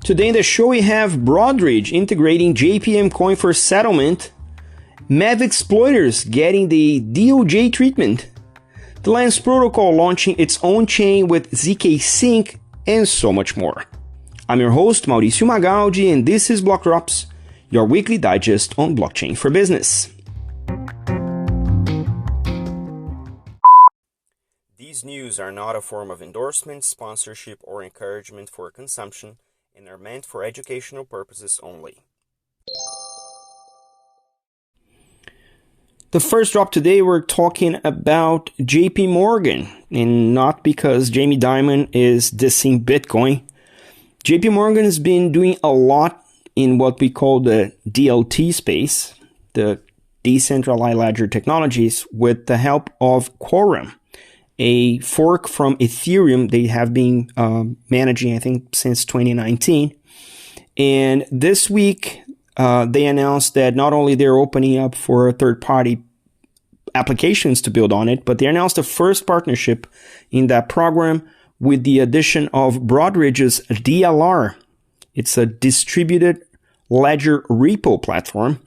Today in the show we have Broadridge integrating JPM Coin for settlement, MEV exploiters getting the DOJ treatment, the Lens Protocol launching its own chain with zkSync, and so much more. I'm your host, Mauricio Magaldi, and this is BlockDrops, your weekly digest on blockchain for business. These news are not a form of endorsement, sponsorship, or encouragement for consumption and are meant for educational purposes only. The first drop today, we're talking about JP Morgan, and not because Jamie Dimon is dissing Bitcoin. JP Morgan has been doing a lot in what we call the DLT space, the decentralized ledger technologies, with the help of Quorum, a fork from Ethereum they have been managing, I think, since 2019. And this week, they announced that not only they're opening up for third-party applications to build on it, but they announced the first partnership in that program with the addition of Broadridge's DLR. It's a distributed ledger repo platform.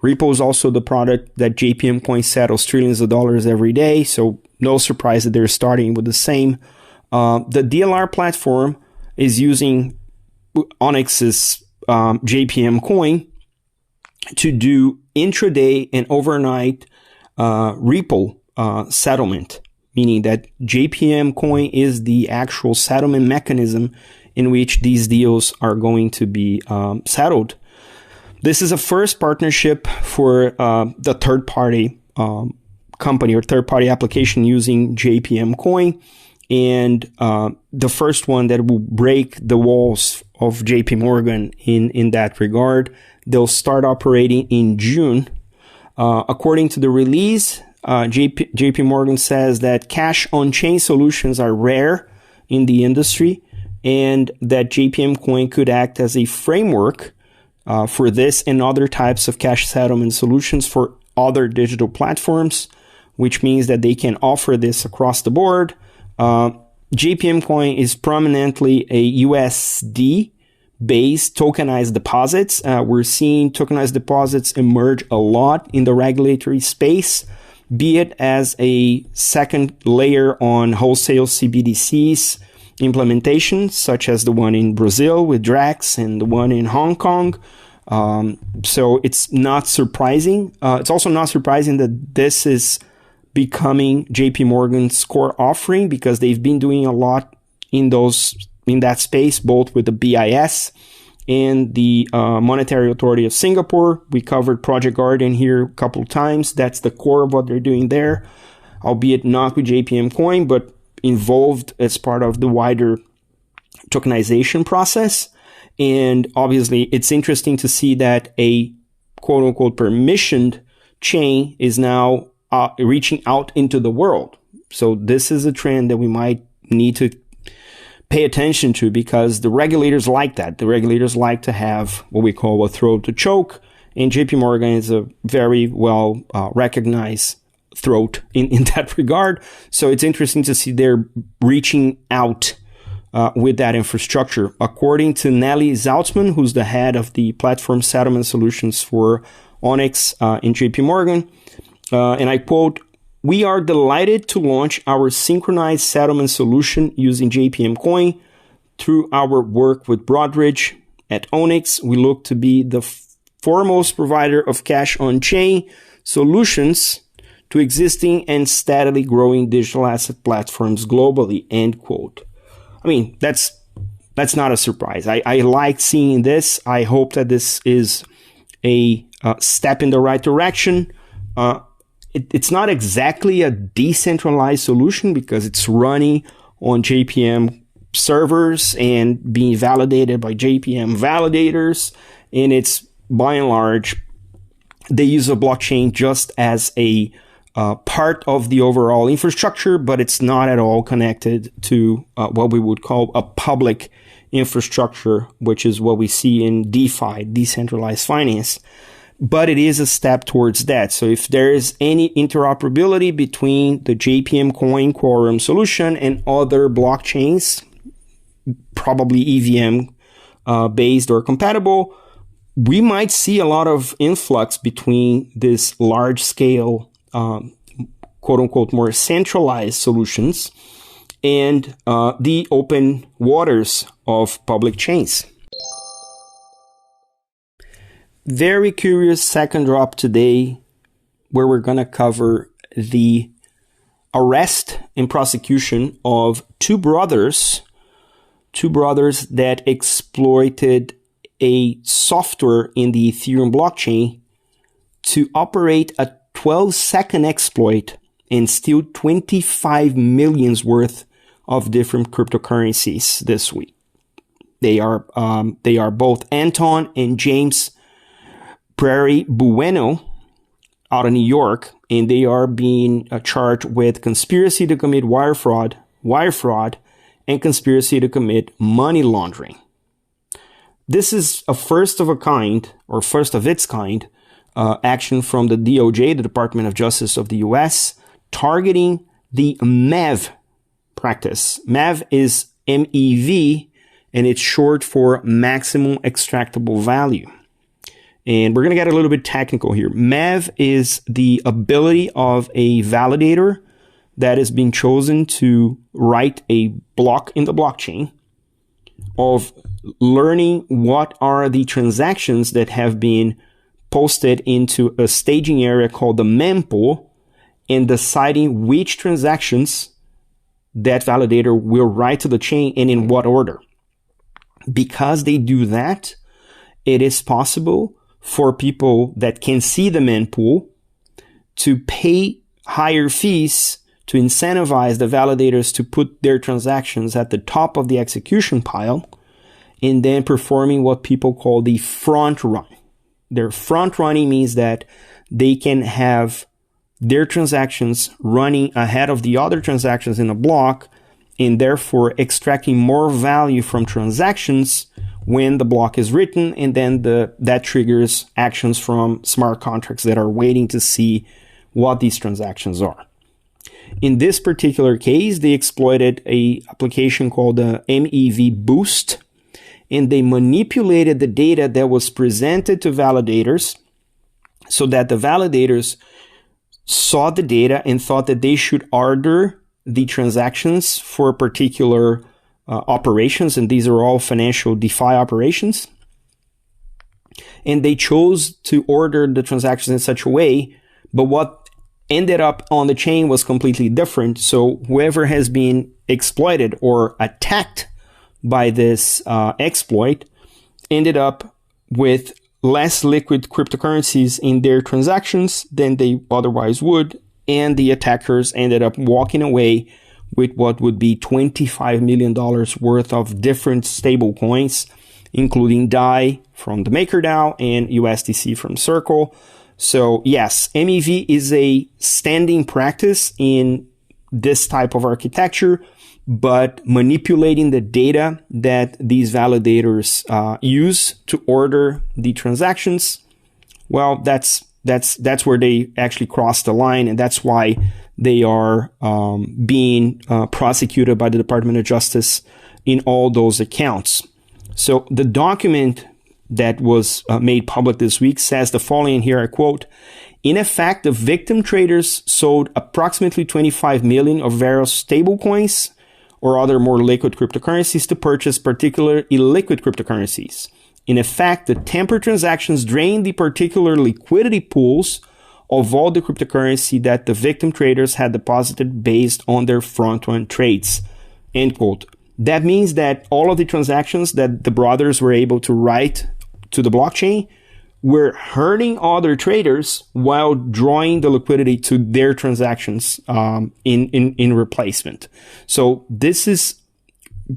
Repo is also the product that JPM Coin settles trillions of dollars every day, so no surprise that they're starting with the same. The DLR platform is using Onyx's JPM Coin to do intraday and overnight repo settlement, meaning that JPM Coin is the actual settlement mechanism in which these deals are going to be settled. This is a first partnership for the third-party company or third-party application using JPM Coin, and the first one that will break the walls of JP Morgan in that regard. They'll start operating in June. According to the release, JP Morgan says that cash on-chain solutions are rare in the industry, and that JPM Coin could act as a framework for this and other types of cash settlement solutions for other digital platforms, which means that they can offer this across the board. JPM Coin is prominently a USD-based tokenized deposits. We're seeing tokenized deposits emerge a lot in the regulatory space, be it as a second layer on wholesale CBDCs implementations, such as the one in Brazil with Drax and the one in Hong Kong. So it's not surprising. It's also not surprising that this is becoming JP Morgan's core offering, because they've been doing a lot in that space, both with the BIS and the Monetary Authority of Singapore. We covered Project Guardian here a couple of times. That's the core of what they're doing there, albeit not with JPM Coin, but involved as part of the wider tokenization process. And obviously, it's interesting to see that a quote-unquote permissioned chain is now reaching out into the world. So this is a trend that we might need to pay attention to, because the regulators like that. The regulators like to have what we call a throat to choke, and JP Morgan is a very well recognized throat in that regard. So it's interesting to see they're reaching out with that infrastructure. According to Nelly Zaltzman, who's the head of the platform settlement solutions for Onyx in JP Morgan, and I quote, "We are delighted to launch our synchronized settlement solution using JPM Coin. Through our work with Broadridge at Onyx, we look to be the foremost provider of cash on-chain solutions to existing and steadily growing digital asset platforms globally," end quote. I mean, that's not a surprise. I like seeing this. I hope that this is a step in the right direction. It's not exactly a decentralized solution, because it's running on JPM servers and being validated by JPM validators. And it's, by and large, they use a blockchain just as a part of the overall infrastructure, but it's not at all connected to what we would call a public infrastructure, which is what we see in DeFi, decentralized finance. But it is a step towards that. So if there is any interoperability between the JPM Coin Quorum solution and other blockchains, probably EVM based or compatible, we might see a lot of influx between this large scale, quote unquote, more centralized solutions and the open waters of public chains. Very curious second drop today, where we're going to cover the arrest and prosecution of two brothers that exploited a software in the Ethereum blockchain to operate a 12-second exploit and steal 25 million worth of different cryptocurrencies this week. They are both Anton and James Prairie Bueno out of New York, and they are being charged with conspiracy to commit wire fraud, and conspiracy to commit money laundering. This is a first of its kind action from the DOJ, the Department of Justice of the US, targeting the MEV practice. MEV is MEV, and it's short for maximum extractable value. And we're going to get a little bit technical here. MEV is the ability of a validator that is being chosen to write a block in the blockchain of learning what are the transactions that have been posted into a staging area called the mempool, and deciding which transactions that validator will write to the chain and in what order. Because they do that, it is possible for people that can see the mempool to pay higher fees to incentivize the validators to put their transactions at the top of the execution pile, and then performing what people call the front run. Their front running means that they can have their transactions running ahead of the other transactions in a block, and therefore extracting more value from transactions when the block is written, and then that triggers actions from smart contracts that are waiting to see what these transactions are. In this particular case, they exploited an application called the MEV Boost, and they manipulated the data that was presented to validators so that the validators saw the data and thought that they should order the transactions for particular operations, and these are all financial DeFi operations. And they chose to order the transactions in such a way, but what ended up on the chain was completely different. So whoever has been exploited or attacked by this exploit ended up with less liquid cryptocurrencies in their transactions than they otherwise would, and the attackers ended up walking away with what would be $25 million worth of different stable coins, including DAI from the MakerDAO and USDC from Circle. So yes, MEV is a standing practice in this type of architecture, but manipulating the data that these validators use to order the transactions, well, that's where they actually cross the line, and that's why they are being prosecuted by the Department of Justice in all those accounts. So the document that was made public this week says the following here, I quote, "In effect, the victim traders sold approximately 25 million of various stablecoins or other more liquid cryptocurrencies to purchase particular illiquid cryptocurrencies. In effect, the tempered transactions drained the particular liquidity pools of all the cryptocurrency that the victim traders had deposited based on their front-run trades." End quote. That means that all of the transactions that the brothers were able to write to the blockchain were hurting other traders while drawing the liquidity to their transactions in replacement. So this is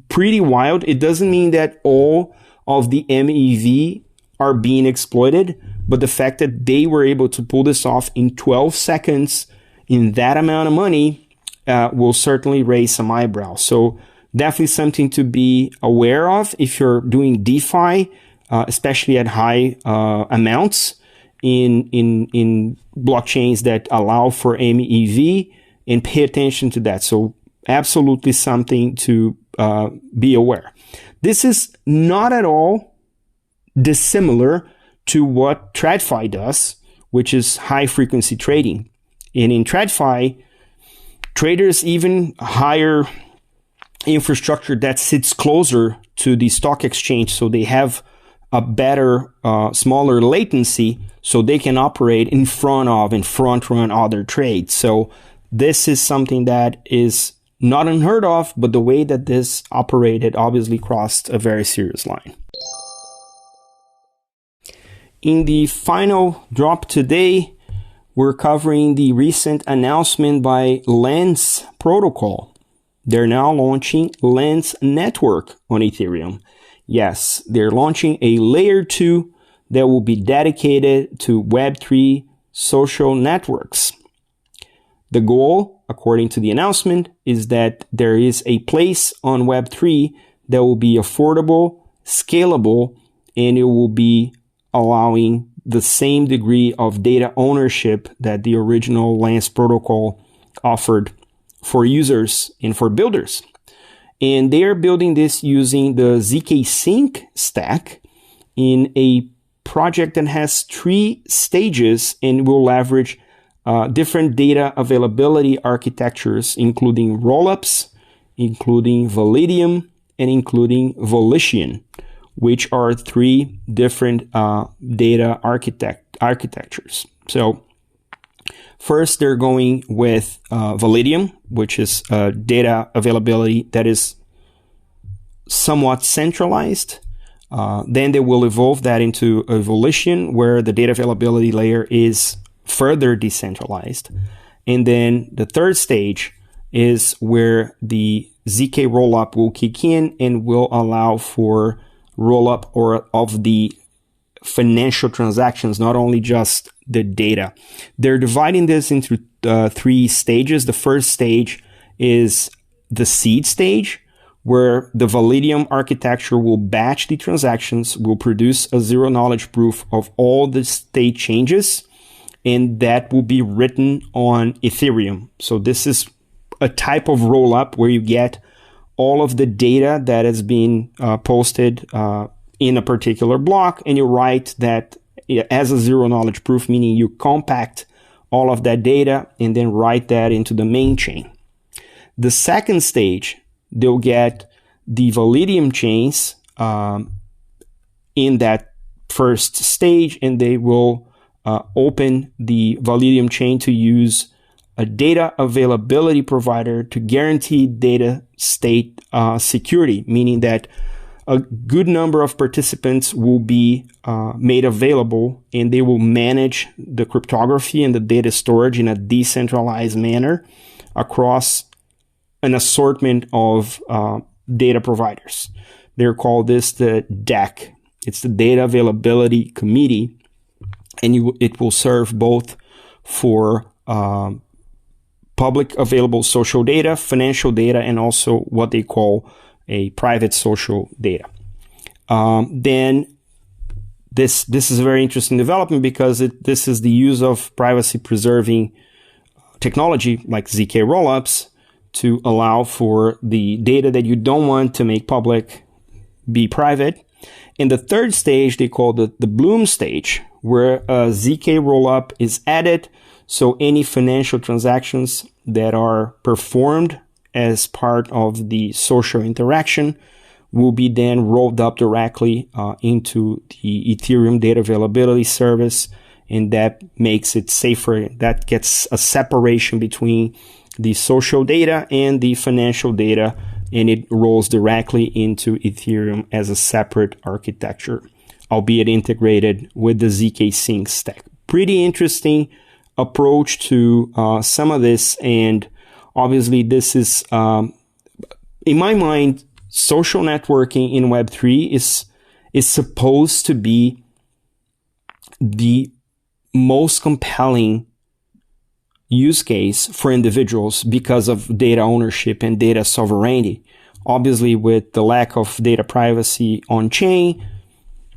pretty wild. It doesn't mean that all of the MEV are being exploited, but the fact that they were able to pull this off in 12 seconds in that amount of money will certainly raise some eyebrows. So definitely something to be aware of if you're doing DeFi, especially at high amounts in blockchains that allow for MEV, and pay attention to that. So absolutely something to be aware. This is not at all dissimilar to what TradFi does, which is high-frequency trading. And in TradFi, traders even hire infrastructure that sits closer to the stock exchange, so they have a better, smaller latency, so they can operate in front of and front run other trades. So this is something that is not unheard of, but the way that this operated obviously crossed a very serious line. In the final drop today, we're covering the recent announcement by Lens Protocol. They're now launching Lens Network on Ethereum. Yes, they're launching a layer 2 that will be dedicated to Web3 social networks. The goal, according to the announcement, is that there is a place on Web3 that will be affordable, scalable, and it will be allowing the same degree of data ownership that the original Lens protocol offered for users and for builders. And they are building this using the zkSync stack in a project that has 3 stages and will leverage different data availability architectures, including rollups, including Validium, and including Volition, which are 3 different data architectures. So first, they're going with Validium, which is data availability that is somewhat centralized. Then they will evolve that into a Volition, where the data availability layer is further decentralized. And then the third stage is where the ZK rollup will kick in and will allow for rollup of the financial transactions, not only just the data. They're dividing this into 3 stages. The first stage is the seed stage, where the Validium architecture will batch the transactions, will produce a zero-knowledge proof of all the state changes, and that will be written on Ethereum. So this is a type of rollup where you get all of the data that has been posted in a particular block, and you write that as a zero-knowledge proof, meaning you compact all of that data and then write that into the main chain. The second stage, they'll get the Validium chains in that first stage, and they will open the Validium chain to use a data availability provider to guarantee data state security, meaning that a good number of participants will be made available, and they will manage the cryptography and the data storage in a decentralized manner across an assortment of data providers. They're called this the DAC. It's the Data Availability Committee, and it will serve both for public available social data, financial data, and also what they call a private social data. Then this is a very interesting development because this is the use of privacy preserving technology like ZK rollups to allow for the data that you don't want to make public be private. In the third stage, they call the Bloom stage, where a ZK rollup is added. So any financial transactions that are performed as part of the social interaction will be then rolled up directly into the Ethereum data availability service, and that makes it safer. That gets a separation between the social data and the financial data, and it rolls directly into Ethereum as a separate architecture, albeit integrated with the zkSync stack. Pretty interesting approach to some of this, and obviously this is, in my mind, social networking in Web3 is supposed to be the most compelling use case for individuals because of data ownership and data sovereignty. Obviously, with the lack of data privacy on chain,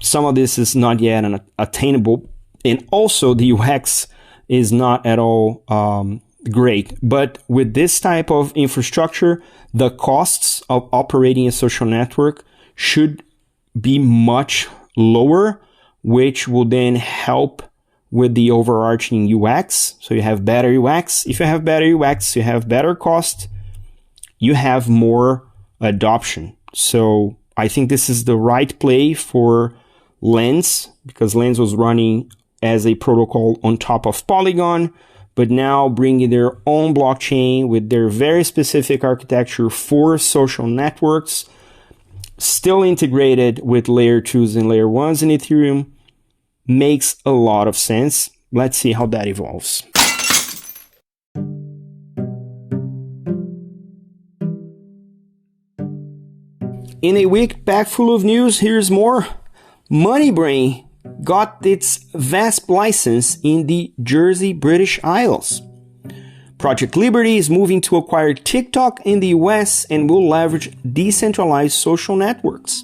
some of this is not yet attainable, and also the UX is not at all great. But with this type of infrastructure, the costs of operating a social network should be much lower, which will then help with the overarching UX. So you have better UX. If you have better UX, you have better cost, you have more adoption. So I think this is the right play for Lens, because Lens was running as a protocol on top of Polygon, but now bringing their own blockchain with their very specific architecture for social networks, still integrated with layer 2s and layer 1s in Ethereum, makes a lot of sense. Let's see how that evolves. In a week packed full of news, here's more. MoneyBrain got its VASP license in the Jersey British Isles. Project Liberty is moving to acquire TikTok in the US and will leverage decentralized social networks.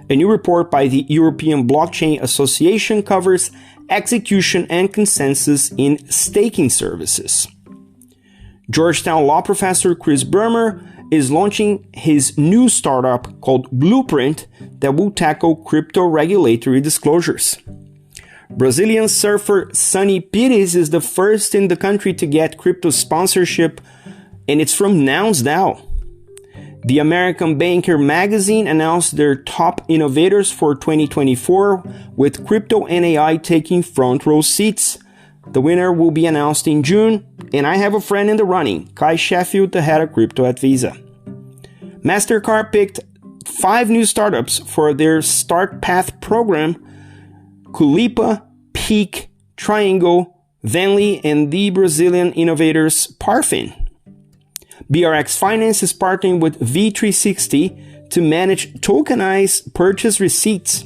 A new report by the European Blockchain Association covers execution and consensus in staking services. Georgetown law professor Chris Brummer is launching his new startup called Bluprynt that will tackle crypto regulatory disclosures. Brazilian surfer Sunny Pires is the first in the country to get crypto sponsorship, and it's from NounsDAO. The American Banker magazine announced their top innovators for 2024, with crypto and AI taking front row seats. The winner will be announced in June, and I have a friend in the running, Kai Sheffield, the head of crypto at Visa. Mastercard picked 5 new startups for their Start Path program: Kulipa, Peaq, Triangle, Venly, and the Brazilian innovators Parfin. BRX Finance is partnering with V360 to manage tokenized purchase receipts.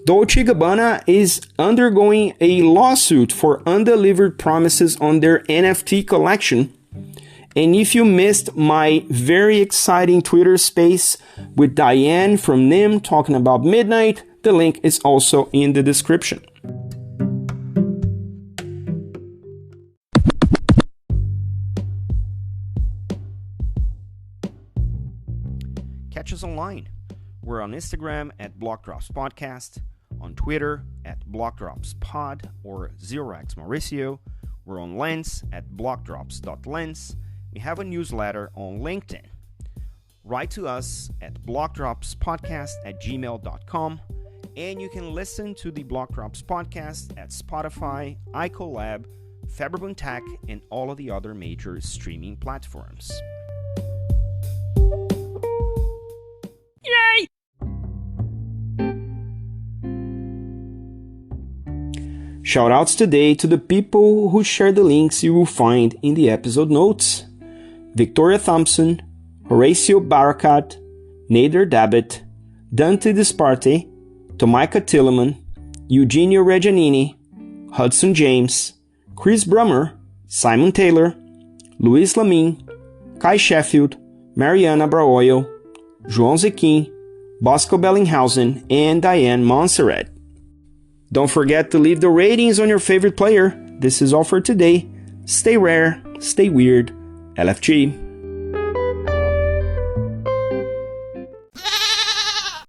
Dolce and Gabana is undergoing a lawsuit for undelivered promises on their NFT collection. And if you missed my very exciting Twitter space with Diane from NIM talking about Midnight, the link is also in the description. Catch us online. We're on Instagram at BlockDrops Podcast, on Twitter at BlockDrops Pod or 0x Mauricio. We're on Lens at blockdrops.lens. We have a newsletter on LinkedIn. Write to us at blockdropspodcast@gmail.com, and you can listen to the BlockDrops podcast at Spotify, iColab, Faberbun Tech, and all of the other major streaming platforms. Yay! Shoutouts today to the people who share the links you will find in the episode notes. Victoria Thompson, Horacio Barakat, Nader Dabbit, Dante Disparte, Tomaika Tilleman, Eugenio Reggianini, Hudson James, Chris Brummer, Simon Taylor, Luiz Lamin, Kai Sheffield, Mariana Braoio, João Zequim, Bosco Bellinghausen, and Diane Montserrat. Don't forget to leave the ratings on your favorite player. This is all for today. Stay rare, stay weird. LFG.